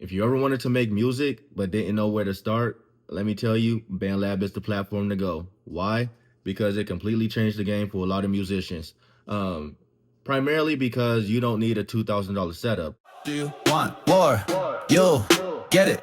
If you ever wanted to make music but didn't know where to start, let me tell you, BandLab is the platform to go. Why? Because it completely changed the game for a lot of musicians. Um, Primarily because you don't need a $2,000 setup. Do you want war? You'll get it.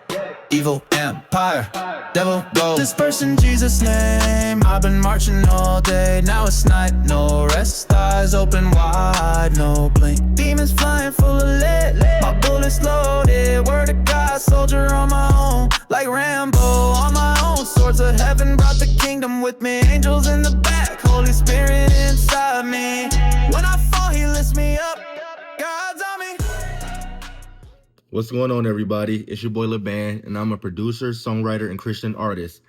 Evil empire, devil go. Disperse in Jesus' name. I've been marching all day. Now it's night, no rest. Eyes open wide, no blink. Demons flying full of lead. My bullets loaded. Word of God, soldier on my own. Like Rambo on my own. Swords of heaven brought the kingdom with me. Angels in the back, Holy Spirit inside me. When I fall, he lifts me up. God's on me. What's going on, everybody? It's your boy LeBan, and I'm a producer, songwriter, and Christian artist.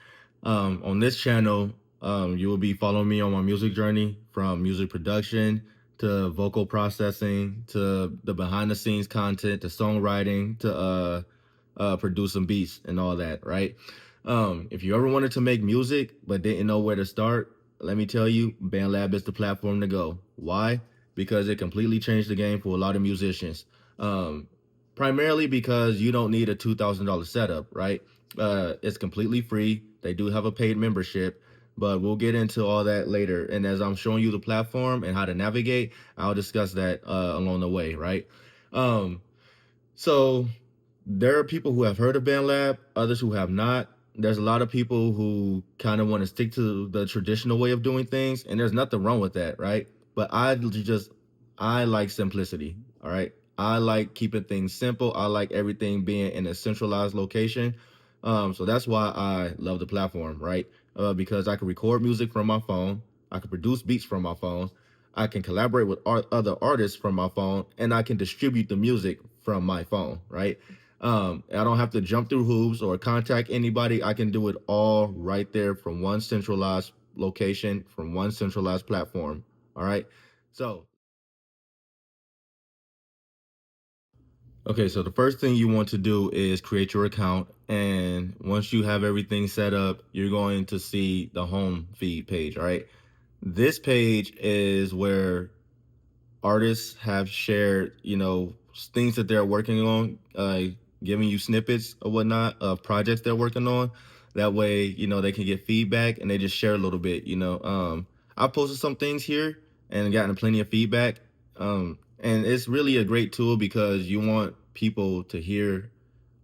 On this channel, you will be following me on my music journey, from music production to vocal processing to the behind-the-scenes content to songwriting to producing beats and all that, right? If you ever wanted to make music but didn't know where to start, let me tell you, BandLab is the platform to go. Why? Because it completely changed the game for a lot of musicians. Primarily because you don't need a $2,000 setup, right? It's completely free. They do have a paid membership, but we'll get into all that later. And as I'm showing you the platform and how to navigate, I'll discuss that along the way, right? So there are people who have heard of BandLab, others who have not. There's a lot of people who kind of want to stick to the traditional way of doing things, and there's nothing wrong with that, right? But I like simplicity, all right? I like keeping things simple. I like everything being in a centralized location. So that's why I love the platform, right? Because I can record music from my phone. I can produce beats from my phone. I can collaborate with other artists from my phone, and I can distribute the music from my phone, right? I don't have to jump through hoops or contact anybody. I can do it all right there from one centralized location, from one centralized platform, all right? So okay, so the first thing you want to do is create your account. And once you have everything set up, you're going to see the home feed page, all right? This page is where artists have shared, things that they're working on, giving you snippets or whatnot of projects they're working on. That way, they can get feedback and they just share a little bit, I posted some things here and gotten plenty of feedback. And it's really a great tool because you want people to hear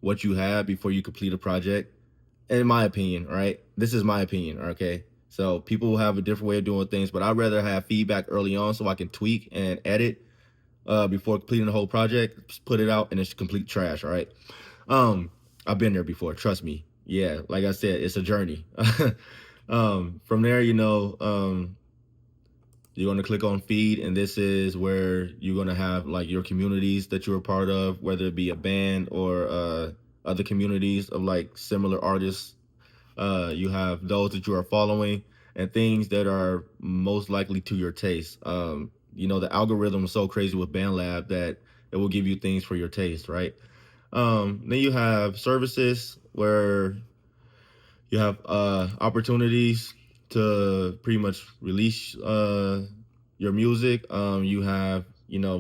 what you have before you complete a project. In my opinion, right? This is my opinion, okay? So people will have a different way of doing things, but I'd rather have feedback early on so I can tweak and edit before completing the whole project. Just put it out and it's complete trash, all right? I've been there before, trust me. Yeah, like I said, it's a journey. From there, you're going to click on feed, and this is where you're going to have like your communities that you're a part of, whether it be a band or other communities of like similar artists. You have those that you are following and things that are most likely to your taste. The algorithm is so crazy with BandLab that it will give you things for your taste, right? Then you have services where you have opportunities to pretty much release your music. You have,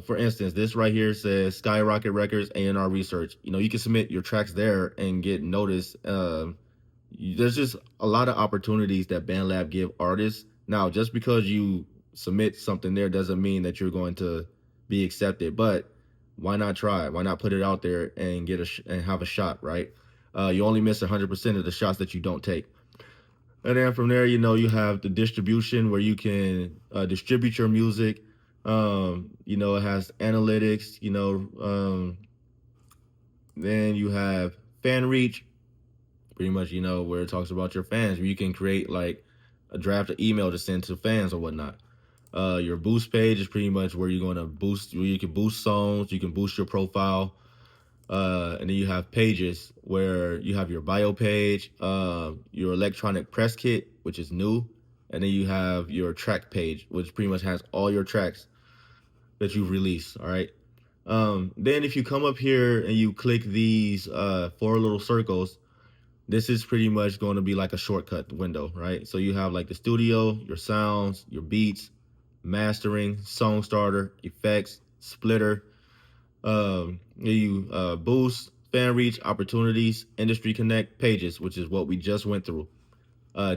for instance, this right here says Skyrocket Records A&R Research. You can submit your tracks there and get noticed. There's just a lot of opportunities that BandLab give artists. Now, just because you submit something there doesn't mean that you're going to be accepted, but why not try? Why not put it out there and and have a shot, right? You only miss 100% of the shots that you don't take. And then from there, you have the distribution where you can distribute your music. It has analytics, then you have fan reach, pretty much, where it talks about your fans, where you can create like a draft of email to send to fans or whatnot. Your boost page is pretty much where you're going to boost, where you can boost songs, you can boost your profile. And then you have pages where you have your bio page, your electronic press kit, which is new. And then you have your track page, which pretty much has all your tracks that you've released. All right. Then if you come up here and you click these four little circles, this is pretty much going to be like a shortcut window, right? So you have like the studio, your sounds, your beats, mastering, song starter, effects, splitter, you boost, fan reach, opportunities, industry connect, pages, which is what we just went through.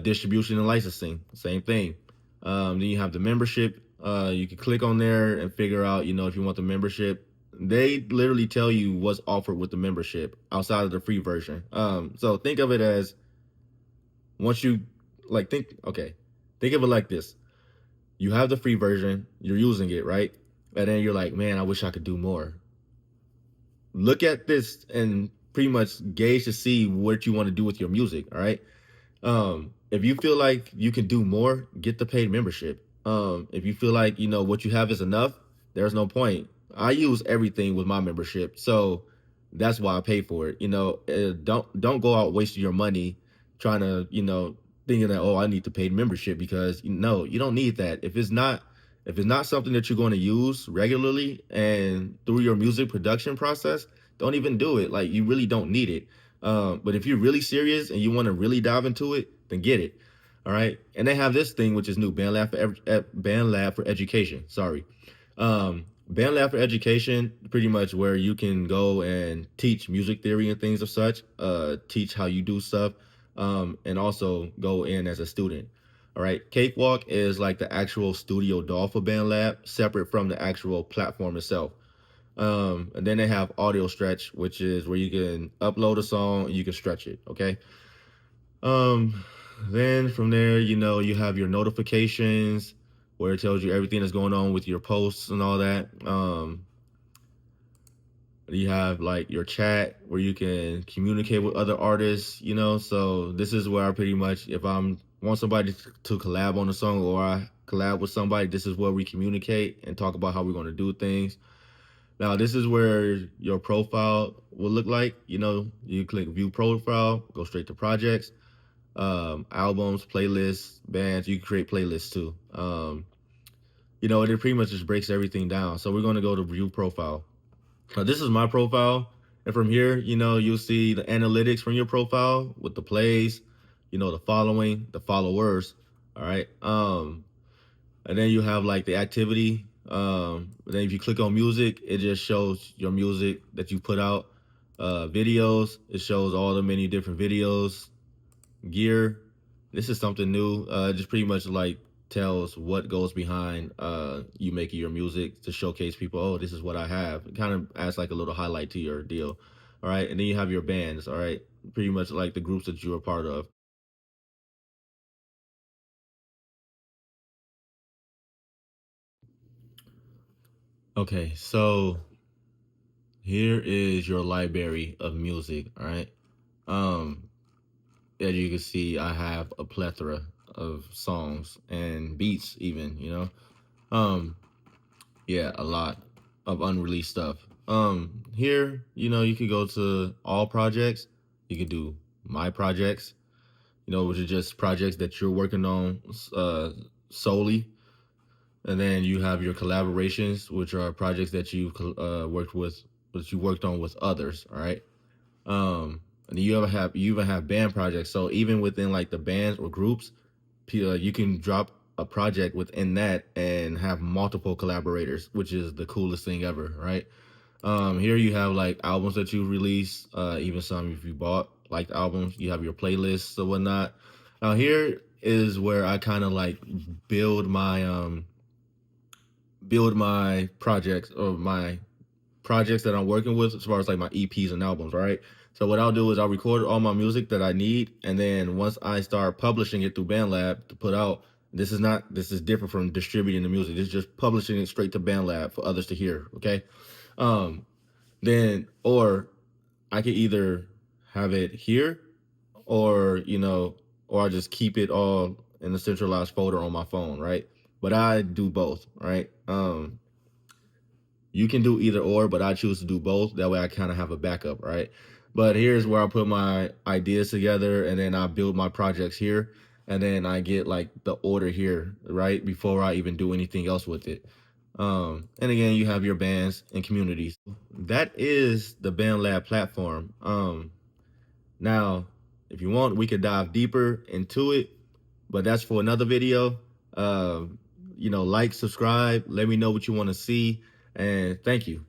Distribution and licensing, same thing. Then you have the membership. You can click on there and figure out, if you want the membership. They literally tell you what's offered with the membership outside of the free version. So think of it as once you think of it like this. You have the free version, you're using it, right? And then you're like, man, I wish I could do more. Look at this and pretty much gauge to see what you want to do with your music, all right? If you feel like you can do more, get the paid membership. If you feel like what you have is enough, there's no point. I use everything with my membership, so that's why I pay for it. Don't go out wasting your money trying to thinking that, oh, I need to pay membership, because no, you don't need that. If it's not something that you're going to use regularly and through your music production process, don't even do it. Like, you really don't need it. But if you're really serious and you want to really dive into it, then get it. All right. And they have this thing which is new, BandLab for education. Sorry. BandLab for education, pretty much where you can go and teach music theory and things of such, teach how you do stuff, and also go in as a student. All right. Cakewalk is like the actual studio DAW for BandLab, separate from the actual platform itself. And then they have audio stretch, which is where you can upload a song and you can stretch it. Okay. Um, then from there, you have your notifications where it tells you everything that's going on with your posts and all that. You have like your chat where you can communicate with other artists, so this is where I pretty much, if I'm want somebody to collab on a song or I collab with somebody, this is where we communicate and talk about how we're going to do things. Now, this is where your profile will look like. You click view profile, go straight to projects, albums, playlists, bands. You can create playlists too. It pretty much just breaks everything down. So we're going to go to view profile. Now, this is my profile. And from here, you'll see the analytics from your profile with the plays, the following, the followers. All right. And then you have like the activity. Then if you click on music, it just shows your music that you put out. Videos, it shows all the many different videos. Gear, this is something new. Just pretty much like tells what goes behind you making your music to showcase people, oh, this is what I have. It kind of adds like a little highlight to your deal. All right. And then you have your bands. All right. Pretty much like the groups that you're a part of. Okay, so here is your library of music. All right. Um, as you can see, I have a plethora of songs and beats, even. Um, yeah, a lot of unreleased stuff. Here, you could go to all projects. You could do my projects, which are just projects that you're working on solely. And then you have your collaborations, which are projects that you worked on with others. All right. And you even have band projects. So even within like the bands or groups, you can drop a project within that and have multiple collaborators, which is the coolest thing ever, right? Here you have like albums that you release, even some if you bought like albums, you have your playlists or whatnot. Now here is where I kind of like build my projects, or my projects that I'm working with as far as like my EPs and albums, right? So what I'll do is I'll record all my music that I need, and then once I start publishing it through BandLab to put out, this is different from distributing the music. This is just publishing it straight to BandLab for others to hear, okay? Um, then, or I could either have it here, or or I just keep it all in a centralized folder on my phone, right? But I do both, right? You can do either or, but I choose to do both. That way I kind of have a backup, right? But here's where I put my ideas together, and then I build my projects here, and then I get like the order here, right? Before I even do anything else with it. And again, you have your bands and communities. That is the BandLab platform. Now, if you want, we could dive deeper into it, but that's for another video. Like, subscribe, let me know what you want to see, and thank you.